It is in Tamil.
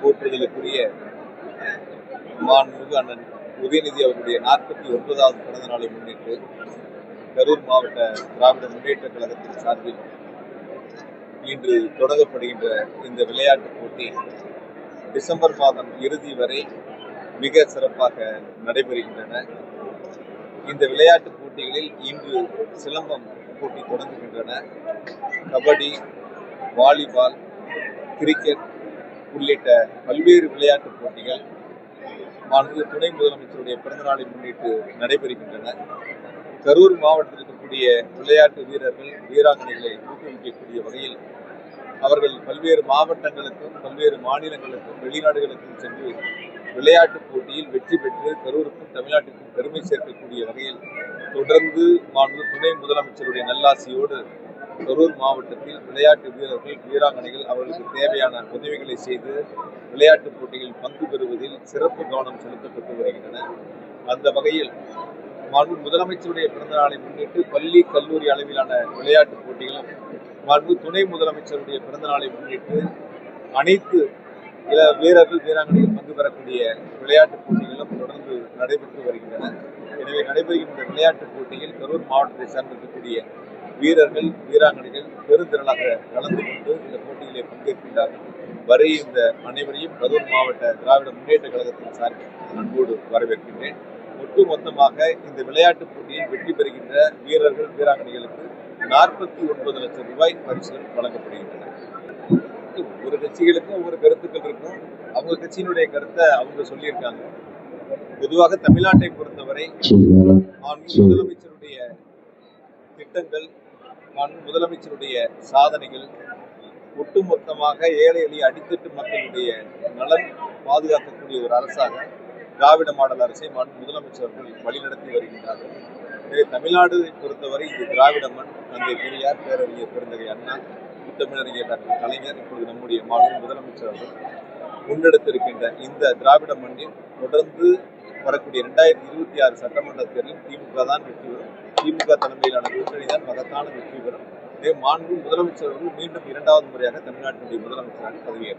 போற்றுதலுக்குரிய மாண்புமிகு அண்ணன் உதயநிதி அவருடைய 49வது பிறந்த நாளை முன்னிட்டு கரூர் மாவட்ட திராவிட முன்னேற்ற கழகத்தின் சார்பில் இன்று தொடங்கப்படுகின்ற இந்த விளையாட்டுப் போட்டி டிசம்பர் மாதம் இறுதி வரை மிக சிறப்பாக நடைபெறுகின்றன. இந்த விளையாட்டுப் போட்டிகளில் இன்று சிலம்பம் போட்டி தொடங்குகின்றன. கபடி, வாலிபால், கிரிக்கெட் உள்ளிட்ட பல்வேறு விளையாட்டுப் போட்டிகள் மாண்புமிகு துணை முதலமைச்சருடைய பிறந்தநாளை முன்னிட்டு நடைபெறுகின்றன. கரூர் மாவட்டத்தில் இருக்கக்கூடிய விளையாட்டு வீரர்கள், வீராங்கனைகளை ஊக்குவிக்கக்கூடிய வகையில் அவர்கள் பல்வேறு மாவட்டங்களுக்கும் பல்வேறு மாநிலங்களுக்கும் வெளிநாடுகளுக்கும் சென்று விளையாட்டுப் போட்டியில் வெற்றி பெற்று கரூருக்கும் தமிழ்நாட்டிற்கும் பெருமை சேர்க்கக்கூடிய வகையில் தொடர்ந்து மாண்புமிகு துணை முதலமைச்சருடைய நல்லாசியோடு கரூர் மாவட்டத்தில் விளையாட்டு வீரர்கள், வீராங்கனைகள் அவர்களுக்கு தேவையான உதவிகளை செய்து விளையாட்டுப் போட்டிகளில் பங்கு பெறுவதில் சிறப்பு கவனம் செலுத்தப்பட்டு வருகின்றன. அந்த வகையில் மாண்புமிகு முதலமைச்சருடைய பிறந்த நாளை முன்னிட்டு பள்ளி, கல்லூரி அளவிலான விளையாட்டுப் போட்டிகளும், மாண்புமிகு துணை முதலமைச்சருடைய பிறந்த நாளை முன்னிட்டு அனைத்து வீரர்கள், வீராங்கனைகள் பங்கு பெறக்கூடிய விளையாட்டுப் போட்டிகளும் தொடர்ந்து நடைபெற்று வருகின்றன. எனவே நடைபெறுகின்ற விளையாட்டுப் போட்டியில் கரூர் மாவட்டத்தை சார்ந்திருக்கக்கூடிய வீரர்கள், வீராங்கனைகள் பெருந்திரளாக கலந்து கொண்டு இந்த போட்டியிலே பங்கேற்கின்றார்கள். வருகின்ற அனைவரையும் கரூர் மாவட்ட திராவிட முன்னேற்ற கழகத்தின் சார்பில் அன்போடு வரவேற்கின்றேன். ஒட்டுமொத்தமாக இந்த விளையாட்டுப் போட்டியில் வெற்றி பெறுகின்ற வீரர்கள், வீராங்கனைகளுக்கு 49 லட்சம் ரூபாய் பரிசுகள் வழங்கப்படுகின்றன. ஒவ்வொரு கட்சிகளுக்கும் ஒவ்வொரு கருத்துக்கள் இருக்கும். அவங்க கட்சியினுடைய கருத்தை அவங்க சொல்லியிருக்காங்க. பொதுவாக தமிழ்நாட்டை பொறுத்தவரை முதலமைச்சருடைய திட்டங்கள், முதலமைச்சருடைய சாதனைகள், ஒட்டுமொத்தமாக ஏழை எளிய அடித்தட்டு மக்களுடைய நலன் பாதுகாக்கக்கூடிய ஒரு அரசாக திராவிட மாடல் அரசை முதலமைச்சர்கள் வழிநடத்தி வருகின்றார்கள். எனவே தமிழ்நாடு பொறுத்தவரை இது திராவிட மண். தந்தை பெரியார், பேரறிஞர் பெருந்தகை அண்ணா, முத்தமிழறிஞர் டாக்டர் கலைஞர், இப்பொழுது நம்முடைய முதலமைச்சர் அவர்கள் முன்னெடுத்திருக்கின்ற இந்த திராவிட மண்ணில் தொடர்ந்து வரக்கூடிய 2026 சட்டமன்ற தேர்தலில் திமுக தான் வெற்றி பெறும். திமுக தலைமையிலான கூட்டணி தான் மகத்தான வெற்றி பெறும். மாண்புமிகு முதலமைச்சர் அவர்கள் மீண்டும் 2வது முறையாக தமிழ்நாட்டினுடைய முதலமைச்சராக பதவியேற்றார்.